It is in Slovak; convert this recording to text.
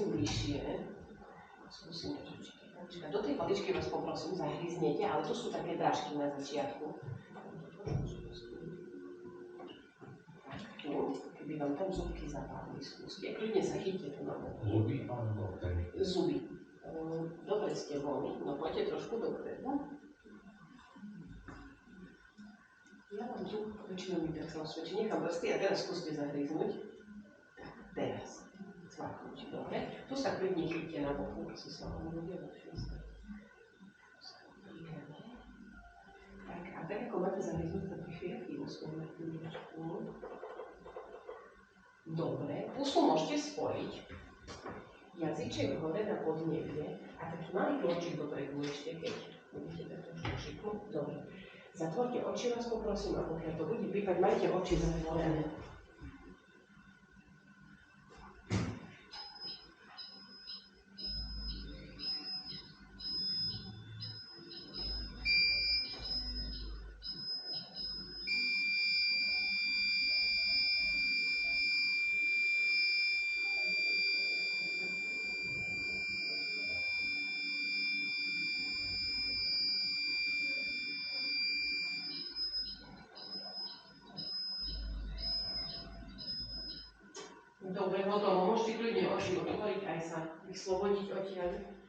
prosím bližšie. Skúsim niečo. Do tej paličky vás poprosím, zahryznete, ale tu sú také drážky na začiatku. Tu, keby vám tam zubky zapálili, skúste. Kľudne sa chyťte tu na boku. Zuby alebo ten? Zuby. Dobre ste boli, no poďte trošku dopredu. Ja vám tu väčšinou mi tak sa osvedčí. Nechám prsty a teraz skúste zahryznúť. Tak, teraz. Cvaknúť, dobre. Tu sa kľudne chyťte na boku, si sa vám bude lepšie stať. Tak, a tak ako máte zahryznúť také chvíľky, musíme chvíľočku. Dobre, pusu môžete spojiť. Jazyček hore na podnebie a taký malý kločík dopredu ešte, keď budete takto šiknúť. Dobre. Zatvorte oči, vás poprosím, a pokiaľ to bude pípať, majte oči zatvorené. Dobre, hotovo. Môžete kľudne oči otvoriť aj sa vyslobodiť odtiaľ.